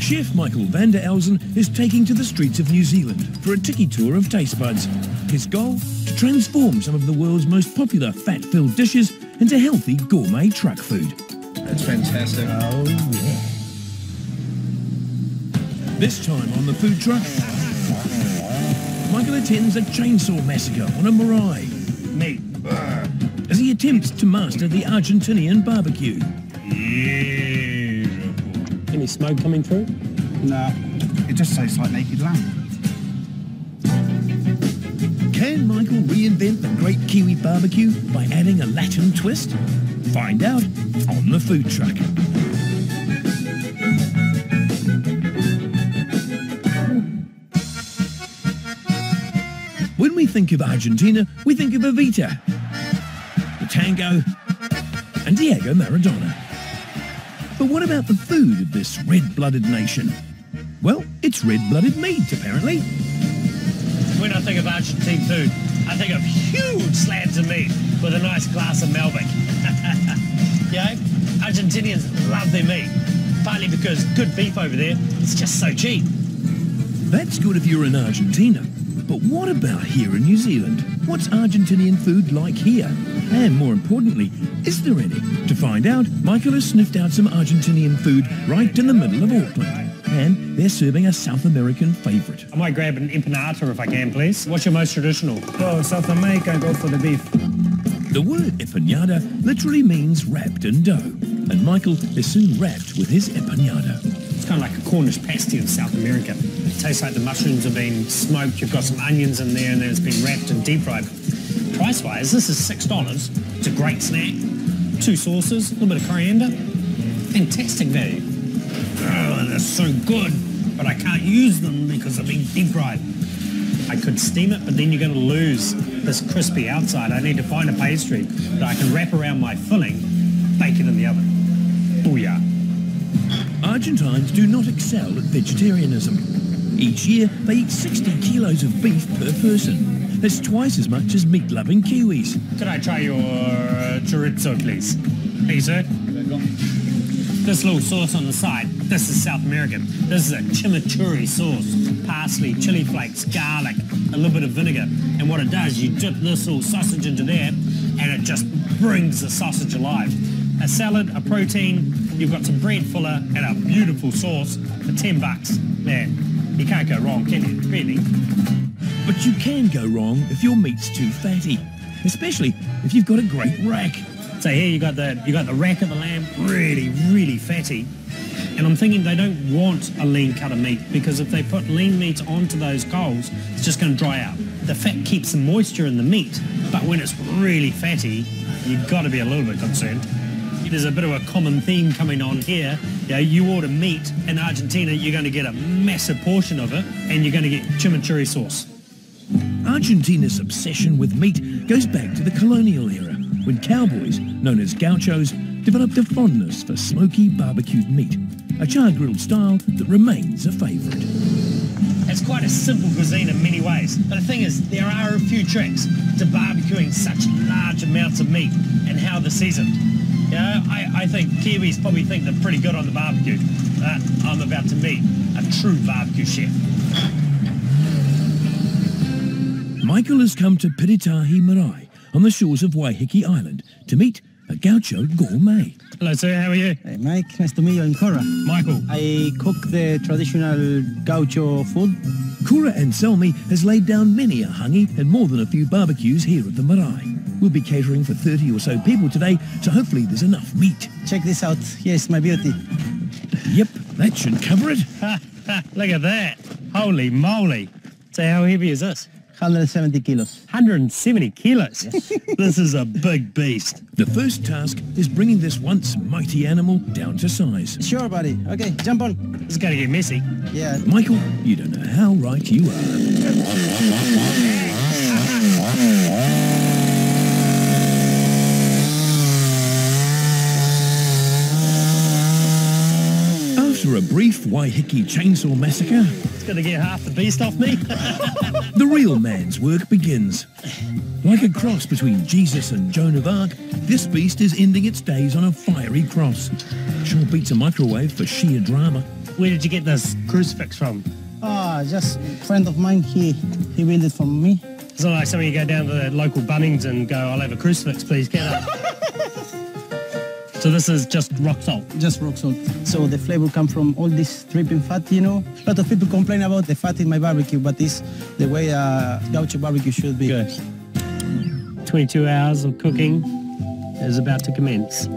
Chef Michael van der Elzen is taking to the streets of New Zealand for a tiki tour of taste buds. His goal? To transform some of the world's most popular fat-filled dishes into healthy gourmet truck food. That's fantastic. Oh, yeah. This time on the food truck, Michael attends a chainsaw massacre on a marae. Meat. As he attempts to master the Argentinian BBQ. Any smoke coming through? No, it just tastes like naked lamb. Can Michael reinvent the great Kiwi barbecue by adding a Latin twist? Find out on the food truck. When we think of Argentina, we think of Evita, the tango, and Diego Maradona. But what about the food of this red-blooded nation? Well, it's red-blooded meat, apparently. When I think of Argentine food, I think of huge slabs of meat with a nice glass of Malbec. Yeah, Argentinians love their meat, partly because good beef over there is just so cheap. That's good if you're in Argentina. But what about here in New Zealand? What's Argentinian food like here? And more importantly, is there any? To find out, Michael has sniffed out some Argentinian food right in the middle of Auckland. And they're serving a South American favourite. I might grab an empanada if I can, please. What's your most traditional? Oh, South America, go for the beef. The word empanada literally means wrapped in dough. And Michael is soon wrapped with his empanada. It's kind of like a Cornish pasty of South America. It tastes like the mushrooms have been smoked, you've got some onions in there, and then it's been wrapped and deep fried. Price-wise, this is $6. It's a great snack. 2 sauces, a little bit of coriander. Fantastic value. Oh, they're so good, but I can't use them because they've been deep fried. I could steam it, but then you're going to lose this crispy outside. I need to find a pastry that I can wrap around my filling, bake it in the oven. Booyah. Argentines do not excel at vegetarianism. Each year, they eat 60 kilos of beef per person. That's twice as much as meat-loving Kiwis. Could I try your chorizo, please? Hey, sir. This little sauce on the side, this is South American. This is a chimichurri sauce. Parsley, chili flakes, garlic, a little bit of vinegar. And what it does, you dip this little sausage into there, and it just brings the sausage alive. A salad, a protein, you've got some bread filler, and a beautiful sauce for $10. Man, you can't go wrong, can you? Really? But you can go wrong if your meat's too fatty, especially if you've got a great rack. So here you got the rack of the lamb, really, really fatty. And I'm thinking they don't want a lean cut of meat because if they put lean meat onto those coals, it's just going to dry out. The fat keeps the moisture in the meat, but when it's really fatty, you've got to be a little bit concerned. There's a bit of a common theme coming on here. You know, you order meat in Argentina, you're going to get a massive portion of it, and you're going to get chimichurri sauce. Argentina's obsession with meat goes back to the colonial era, when cowboys, known as gauchos, developed a fondness for smoky barbecued meat, a char-grilled style that remains a favourite. It's quite a simple cuisine in many ways, but the thing is, there are a few tricks to barbecuing such large amounts of meat and how they're seasoned. You know, I think Kiwis probably think they're pretty good on the barbecue. I'm about to meet a true barbecue chef. Michael has come to Piritahi Marae on the shores of Waiheke Island to meet a gaucho gourmet. Hello sir, how are you? Hey Mike, nice to meet you. I'm Cora. Michael. I cook the traditional gaucho food. Cora Anselmi has laid down many a hangi and more than a few barbecues here at the marae. We'll be catering for 30 or so people today, so hopefully there's enough meat. Check this out. Here's my beauty. Yep, that should cover it. Look at that. Holy moly. So how heavy is this? 170 kilos. 170 kilos? Yes. This is a big beast. The first task is bringing this once mighty animal down to size. Sure, buddy. Okay, jump on. It's going to get messy. Yeah. Michael, you don't know how right you are. After a brief Waiheke chainsaw massacre, It's going to get half the beast off me. the real man's work begins. Like a cross between Jesus and Joan of Arc, this beast is ending its days on a fiery cross. Sure beats a microwave for sheer drama. Where did you get this crucifix from? Just a friend of mine, he built it for me. It's not like something you go down to the local Bunnings and go, I'll have a crucifix, please, can I? So this is just rock salt? Just rock salt. So the flavor comes from all this dripping fat, you know. A lot of people complain about the fat in my barbecue, but it's the way a gaucho barbecue should be. Good. 22 hours of cooking is about to commence.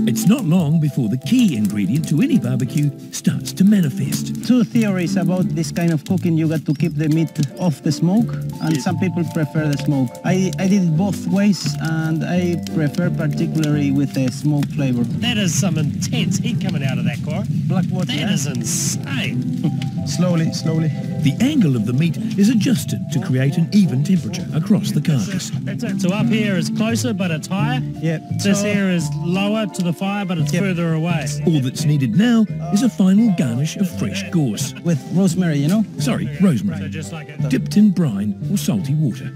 It's not long before the key ingredient to any barbecue starts to manifest. Two theories about this kind of cooking. You got to keep the meat off the smoke, and some people prefer the smoke. I did it both ways, and I prefer particularly with the smoke flavor. That is some intense heat coming out of that car. Black water. That is insane. Slowly, slowly. The angle of the meat is adjusted to create an even temperature across the carcass. That's it. So up here is closer, but it's higher. Yeah. This here is lower to the fire, but it's further away. All that's needed now is a final garnish of fresh gorse. With rosemary, you know? Sorry, So rosemary. just like it. Dipped in brine or salty water.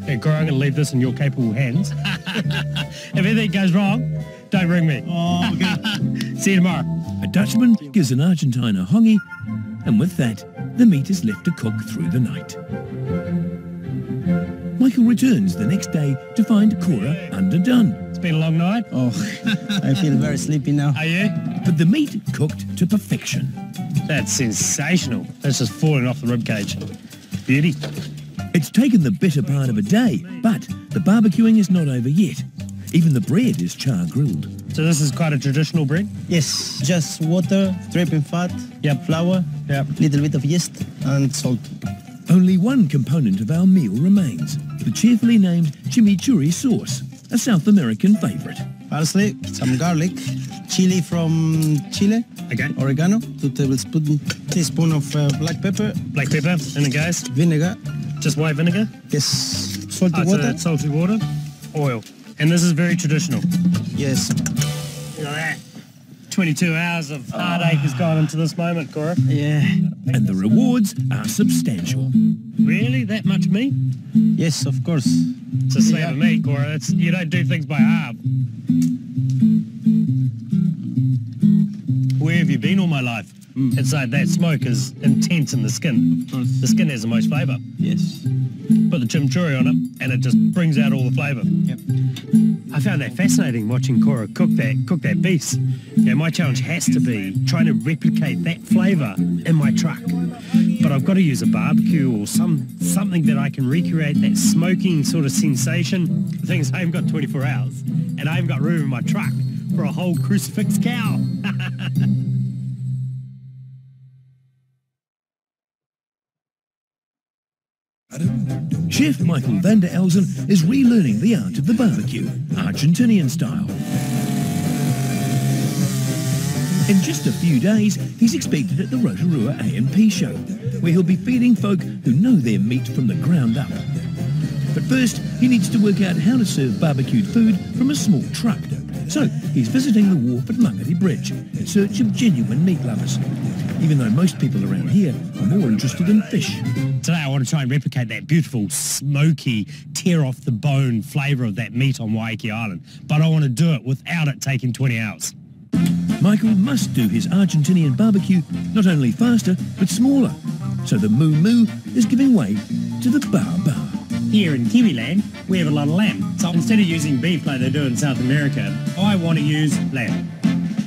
Hey, Cora, I'm going to leave this in your capable hands. If anything goes wrong, don't ring me. Oh, okay. See you tomorrow. A Dutchman gives an Argentine a hongi, and with that, the meat is left to cook through the night. Michael returns the next day to find Cora underdone. It's been a long night. Oh, I feel very sleepy now. Are you? But the meat cooked to perfection. That's sensational. That's just falling off the ribcage. Beauty. It's taken the better part of a day, but the barbecuing is not over yet. Even the bread is char-grilled. So this is quite a traditional bread? Yes, just water, dripping fat, flour, little bit of yeast, and salt. Only one component of our meal remains, the cheerfully named chimichurri sauce, a South American favourite. Parsley, some garlic, chili from Chile, Okay. oregano, 2 teaspoons of black pepper, Black pepper, and it goes. vinegar, Just white vinegar. yes, salty So water, that's salty water. Oil. And this is very traditional. yes, Look at that. 22 hours of heartache has gone into this moment, Cora. yeah, And the rewards are substantial. Really? That much meat? yes, of course. It's a slab of meat, Cora. You don't do things by half. Where have you been all my life? It's like that smoke is intense in the skin. Of course. The skin has the most flavour. Yes. Put the chimichurri on it and it just brings out all the flavour. Yep. I found that fascinating watching Cora cook that beef. Yeah, my challenge has to be trying to replicate that flavour in my truck. But I've got to use a barbecue or something that I can recreate that smoking sort of sensation. The thing is, I haven't got 24 hours and I haven't got room in my truck for a whole crucifix cow. Chef Michael van der Elzen is relearning the art of the barbecue, Argentinian style. In just a few days, he's expected at the Rotorua A&P show, where he'll be feeding folk who know their meat from the ground up. But first, he needs to work out how to serve barbecued food from a small truck. So he's visiting the wharf at Mangere Bridge in search of genuine meat lovers, even though most people around here are more interested in fish. Today I want to try and replicate that beautiful, smoky, tear-off-the-bone flavour of that meat on Waiheke Island, but I want to do it without it taking 20 hours. Michael must do his Argentinian barbecue not only faster, but smaller. So the moo moo is giving way to the bar bar. Here in Kiwiland, we have a lot of lamb. So instead of using beef like they do in South America, I want to use lamb.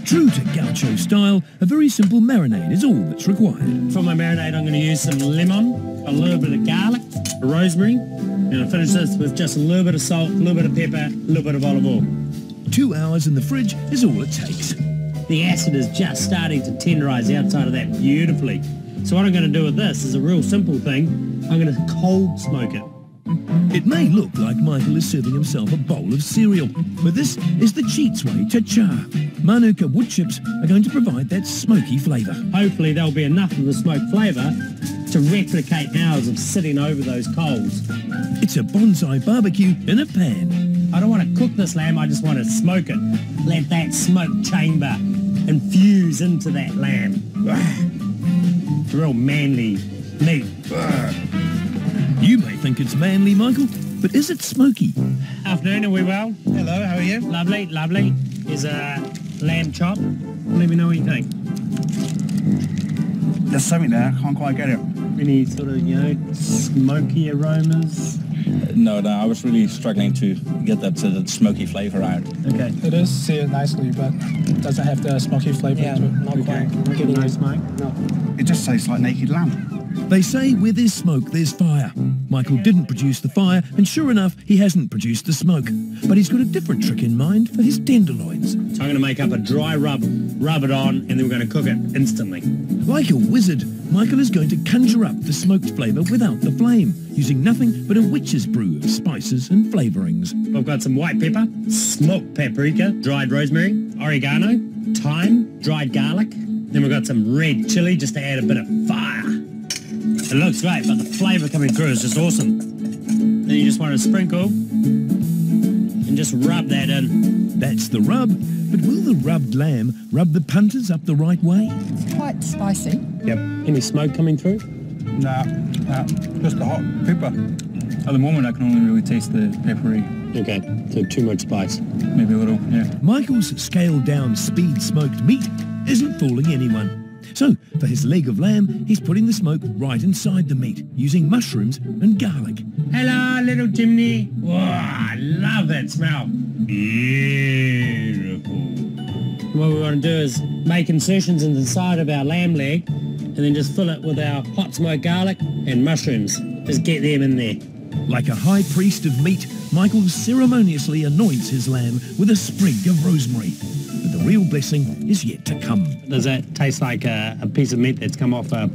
True to gaucho style, a very simple marinade is all that's required. For my marinade, I'm going to use some lemon, a little bit of garlic, rosemary, and I'll finish this with just a little bit of salt, a little bit of pepper, a little bit of olive oil. 2 hours in the fridge is all it takes. The acid is just starting to tenderise the outside of that beautifully. So what I'm going to do with this is a real simple thing. I'm going to cold smoke it. It may look like Michael is serving himself a bowl of cereal, but this is the cheats way to char. Manuka wood chips are going to provide that smoky flavour. Hopefully there'll be enough of the smoked flavour to replicate hours of sitting over those coals. It's a bonsai barbecue in a pan. I don't want to cook this lamb, I just want to smoke it. Let that smoke chamber infuse into that lamb. It's real manly meat. You may think it's manly, Michael, but is it smoky? Afternoon, are we well? Hello, how are you? Lovely, lovely. Here's a lamb chop. Let me know what you think. There's something there, I can't quite get it. Any sort of, smoky aromas? No, I was really struggling to get that smoky flavour out. Okay. It is seared nicely, but it doesn't have the smoky flavour to it. Not quite. Getting no smoke? No. It just tastes like naked lamb. They say where there's smoke, there's fire. Michael didn't produce the fire, and sure enough, he hasn't produced the smoke. But he's got a different trick in mind for his tenderloins. So I'm going to make up a dry rub it on, and then we're going to cook it instantly. Like a wizard, Michael is going to conjure up the smoked flavour without the flame, using nothing but a witch's brew of spices and flavourings. I've got some white pepper, smoked paprika, dried rosemary, oregano, thyme, dried garlic. Then we've got some red chilli just to add a bit of fire. It looks great, but the flavour coming through is just awesome. Then you just want to sprinkle and just rub that in. That's the rub, but will the rubbed lamb rub the punters up the right way? It's quite spicy. Yep. Any smoke coming through? Nah, just the hot pepper. At the moment, I can only really taste the peppery. Okay, so too much spice. Maybe a little, yeah. Michael's scaled-down speed-smoked meat isn't fooling anyone. So, for his leg of lamb, he's putting the smoke right inside the meat, using mushrooms and garlic. Hello, little chimney. Whoa, I love that smell. Beautiful. What we want to do is make insertions in the side of our lamb leg and then just fill it with our hot smoked garlic and mushrooms. Just get them in there. Like a high priest of meat, Michael ceremoniously anoints his lamb with a sprig of rosemary. But the real blessing is yet to come. Does that taste like a piece of meat that's come off a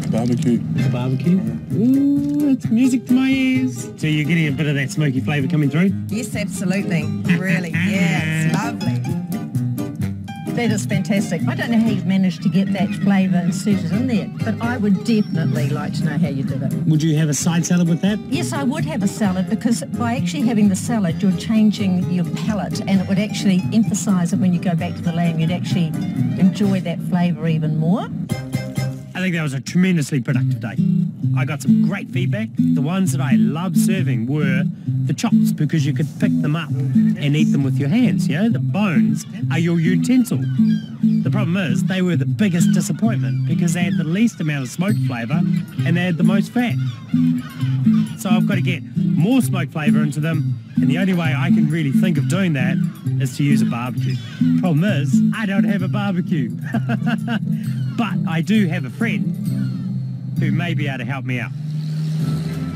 Barbecue. barbecue? Ooh, it's music to my ears. So you're getting a bit of that smoky flavour coming through? Yes, absolutely. Really, yeah, it's lovely. That is fantastic. I don't know how you've managed to get that flavour inserted in there, but I would definitely like to know how you did it. Would you have a side salad with that? Yes, I would have a salad, because by actually having the salad, you're changing your palate, and it would actually emphasise it when you go back to the lamb. You'd actually enjoy that flavour even more. I think that was a tremendously productive day. I got some great feedback. The ones that I loved serving were the chops, because you could pick them up and eat them with your hands. The bones are your utensil. The problem is they were the biggest disappointment because they had the least amount of smoked flavour and they had the most fat. So I've got to get more smoked flavour into them, and the only way I can really think of doing that is to use a barbecue. Problem is, I don't have a barbecue. But I do have a friend who may be able to help me out.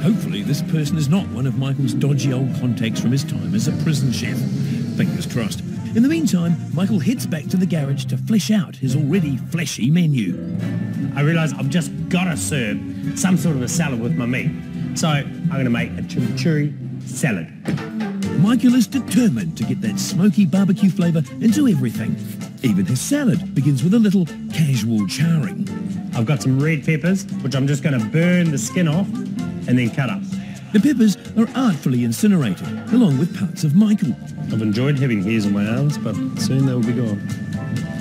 Hopefully this person is not one of Michael's dodgy old contacts from his time as a prison chef. Fingers crossed. In the meantime, Michael heads back to the garage to flesh out his already fleshy menu. I realise I've just got to serve some sort of a salad with my meat. So I'm going to make a chimichurri salad. Michael is determined to get that smoky barbecue flavour into everything. Even his salad begins with a little casual charring. I've got some red peppers, which I'm just going to burn the skin off and then cut up. The peppers are artfully incinerated, along with parts of Michael. I've enjoyed having hairs on my arms, but soon they'll be gone.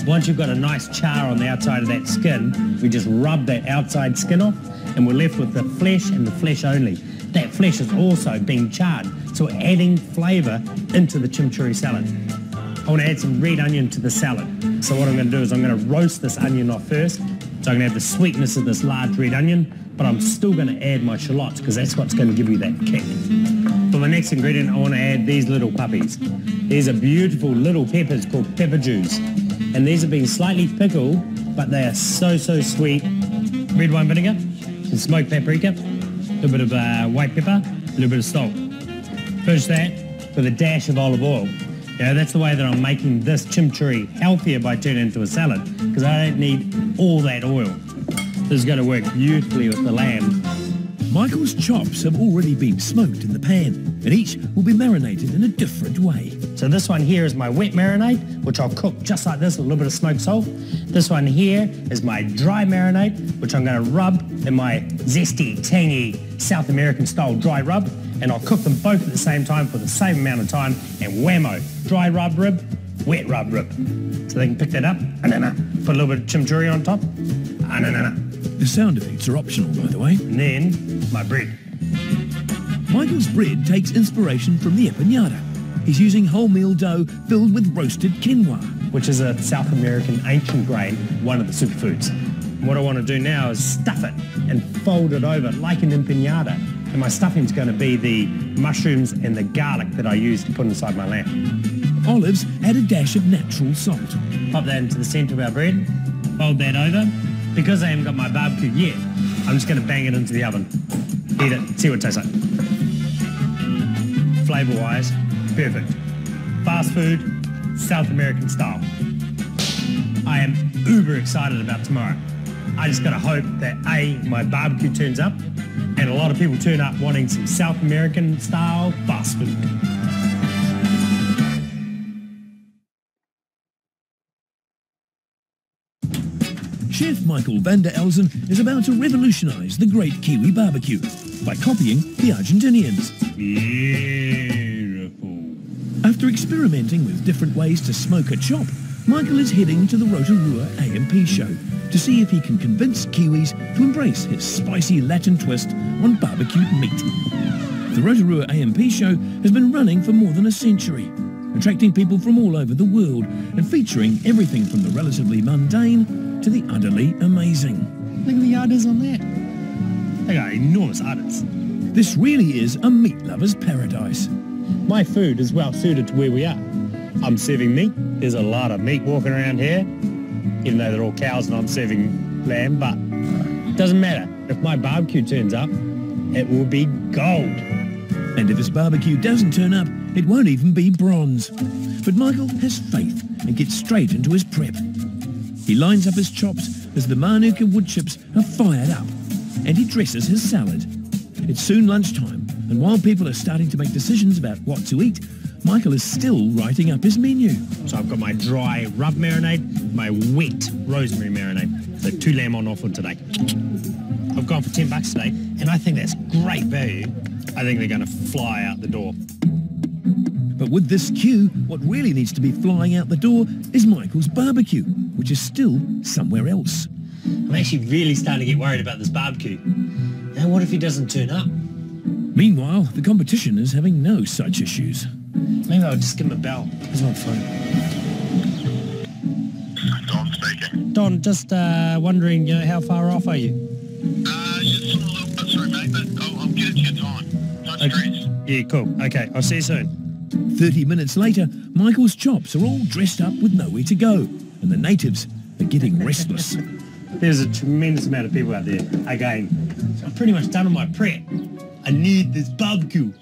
Once you've got a nice char on the outside of that skin, we just rub that outside skin off, and we're left with the flesh and the flesh only. That flesh is also being charred, so we're adding flavour into the chimichurri salad. I want to add some red onion to the salad. So what I'm going to do is I'm going to roast this onion off first. So I'm going to have the sweetness of this large red onion, but I'm still going to add my shallots because that's what's going to give you that kick. For my next ingredient, I want to add these little puppies. These are beautiful little peppers called pepper dews. And these have been slightly pickled, but they are so sweet. Red wine vinegar, some smoked paprika, a little bit of white pepper, a little bit of salt. Finish that with a dash of olive oil. That's the way that I'm making this chimichurri healthier by turning it into a salad, because I don't need all that oil. This is going to work beautifully with the lamb. Michael's chops have already been smoked in the pan, and each will be marinated in a different way. So this one here is my wet marinade, which I'll cook just like this with a little bit of smoked salt. This one here is my dry marinade, which I'm going to rub in my zesty, tangy, South American style dry rub, and I'll cook them both at the same time for the same amount of time, and whammo, dry rub rib, wet rub rib. So they can pick that up, put a little bit of chimichurri on top, The sound effects are optional, by the way. and then my bread. Michael's bread takes inspiration from the empanada. He's using wholemeal dough filled with roasted quinoa. Which is a South American ancient grain, one of the superfoods. What I want to do now is stuff it and fold it over like an empanada. And my stuffing's going to be the mushrooms and the garlic that I use to put inside my lamb. Olives add a dash of natural salt. Pop that into the centre of our bread, fold that over. Because I haven't got my barbecue yet, I'm just going to bang it into the oven. Eat it, see what it tastes like. Flavour-wise, perfect. Fast food, South American style. I am uber excited about tomorrow. I just got to hope that A, my barbecue turns up, and a lot of people turn up wanting some South American style fast food. Chef Michael van der Elzen is about to revolutionise the great Kiwi barbecue by copying the Argentinians. Beautiful. After experimenting with different ways to smoke a chop, Michael is heading to the Rotorua AMP show to see if he can convince Kiwis to embrace his spicy Latin twist on barbecued meat. The Rotorua AMP show has been running for more than a century, attracting people from all over the world and featuring everything from the relatively mundane to the utterly amazing. Look at the udders on that. They got enormous udders. This really is a meat lover's paradise. My food is well suited to where we are. I'm serving meat. There's a lot of meat walking around here, even though they're all cows and I'm serving lamb, but it doesn't matter. If my barbecue turns up, it will be gold. And if his barbecue doesn't turn up, it won't even be bronze. But Michael has faith and gets straight into his prep. He lines up his chops as the Manuka wood chips are fired up, and he dresses his salad. It's soon lunchtime, and while people are starting to make decisions about what to eat, Michael is still writing up his menu. So I've got my dry rub marinade, my wet rosemary marinade. So 2 lamb on offer today. I've gone for $10 today, and I think that's great value. I think they're going to fly out the door. But with this queue, what really needs to be flying out the door is Michael's barbecue, which is still somewhere else. I'm actually really starting to get worried about this barbecue. Now what if he doesn't turn up? Meanwhile, the competition is having no such issues. Maybe I'll just give him a bell. He's on phone. Don speaking. Don, just wondering, how far off are you? Just a little bit, sorry mate, but I'll get it to your time. No stress. Yeah, cool. Okay, I'll see you soon. 30 minutes later, Michael's chops are all dressed up with nowhere to go, and the natives are getting restless. There's a tremendous amount of people out there. Again, I'm pretty much done on my prep. I need this barbecue.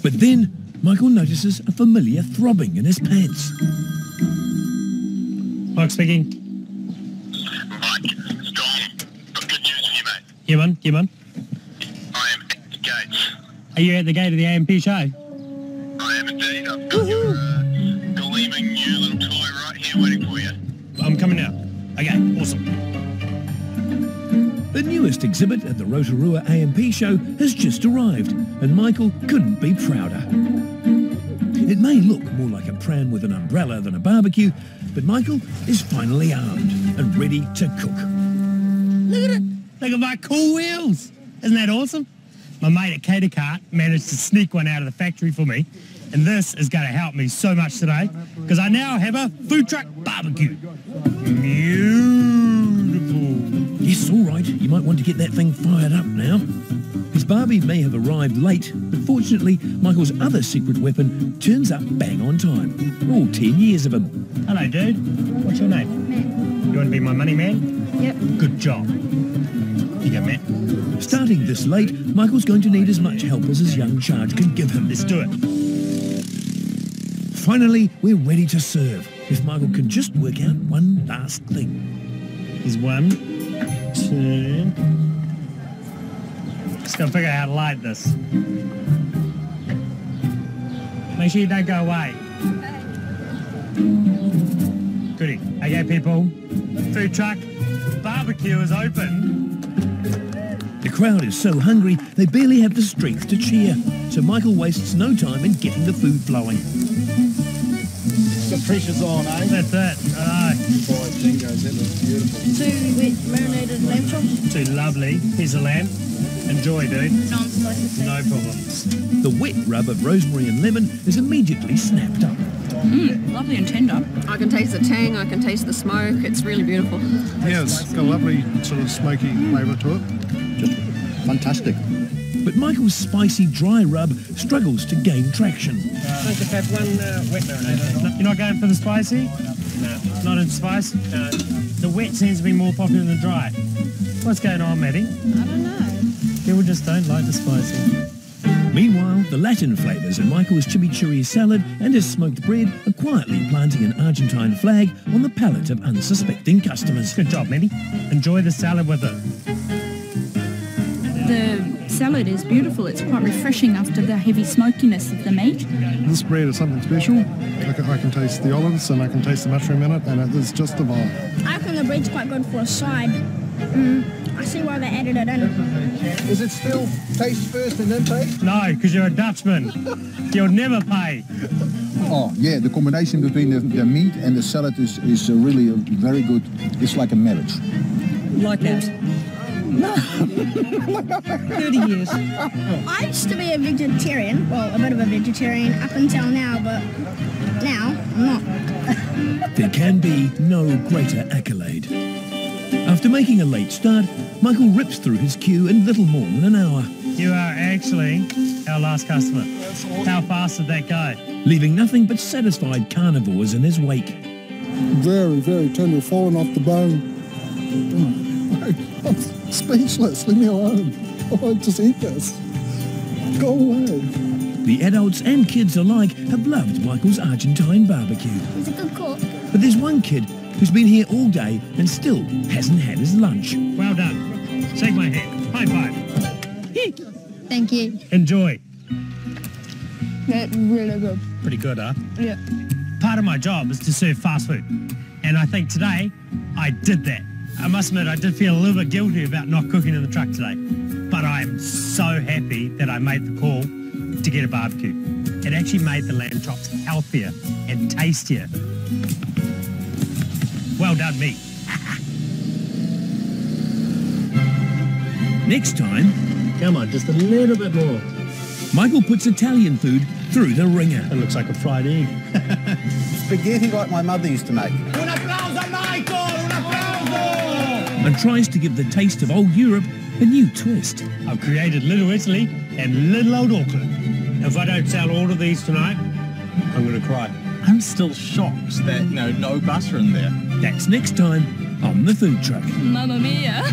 But then, Michael notices a familiar throbbing in his pants. Mike speaking. Mike, it's Don. Got good news for you, mate. Yeah, man. I am at the gates. Are you at the gate of the AMP show? I am indeed. I've got your gleaming new little toy right here waiting for you. I'm coming now. Okay, awesome. The newest exhibit at the Rotorua AMP show has just arrived, and Michael couldn't be prouder. It may look more like a pram with an umbrella than a barbecue, but Michael is finally armed and ready to cook. Look at it. Look at my cool wheels. Isn't that awesome? My mate at Cater Cart managed to sneak one out of the factory for me, and this is going to help me so much today because I now have a food truck barbecue. Beautiful. Yes, all right. You might want to get that thing fired up now. His Barbie may have arrived late, but fortunately, Michael's other secret weapon turns up bang on time. All 10 years of him. Hello, dude. What's your name? Matt. You want to be my money man? Yep. Good job. Here you go, Matt. Starting this late, Michael's going to need as much help as his young charge can give him. Let's do it. Finally, we're ready to serve. If Michael can just work out one last thing. Here's 1, 2... Just gotta figure out how to light this. Make sure you don't go away. Goody. Okay, people. Food truck barbecue is open. The crowd is so hungry, they barely have the strength to cheer. So Michael wastes no time in getting the food flowing. The pressure's on, eh? That's it. All right. 5 dingoes, that looks beautiful. 2 wet marinated lamb chops. 2 lovely. Piece of lamb. Enjoy, dude. Non-spicy. No problems. The wet rub of rosemary and lemon is immediately snapped up. Lovely and tender. I can taste the tang, I can taste the smoke. It's really beautiful. Yeah, it's got a lovely sort of smoky flavour to it. Just fantastic. But Michael's spicy dry rub struggles to gain traction. I could have one wet marinade. You're not going for the spicy? No. Not in spice? No. The wet seems to be more popular than dry. What's going on, Maddie? I don't know. People just don't like the spicy. Meanwhile, the Latin flavours in Michael's chimichurri salad and his smoked bread are quietly planting an Argentine flag on the palate of unsuspecting customers. Good job, Maddie. Enjoy the salad with it. The salad is beautiful. It's quite refreshing after the heavy smokiness of the meat. This bread is something special. I can taste the olives and I can taste the mushroom in it, and it is just divine. I reckon the bread's quite good for a side. I see why they added it in. Is it still taste first and then pay? No, because you're a Dutchman. You'll never pay. Oh, yeah, the combination between the meat and the salad is really very good. It's like a marriage. Like it? No. 30 years. I used to be a vegetarian, well, a bit of a vegetarian up until now, but now I'm not. There can be no greater accolade. After making a late start, Michael rips through his queue in little more than an hour. You are actually our last customer. How fast did that go? Leaving nothing but satisfied carnivores in his wake. Very, very tender, falling off the bone. I'm speechless. Leave me alone. I won't just eat this. Go away. The adults and kids alike have loved Michael's Argentine barbecue. He's a good cook. But there's one kid who's been here all day and still hasn't had his lunch. Well done. Shake my hand. High five. Thank you. Enjoy. That's really good. Pretty good, huh? Yeah. Part of my job is to serve fast food. And I think today I did that. I must admit, I did feel a little bit guilty about not cooking in the truck today. But I'm so happy that I made the call to get a barbecue. It actually made the lamb chops healthier and tastier. Well done, me. Next time, Come on, just a little bit more. Michael puts Italian food through the ringer. It looks like a fried egg. Spaghetti like my mother used to make. Un applauso, Michael! Un applauso! And tries to give the taste of old Europe a new twist. I've created Little Italy and Little Old Auckland. If I don't sell all of these tonight, I'm going to cry. I'm still shocked that, no butter in there. That's next time on The Food Truck. Mamma mia.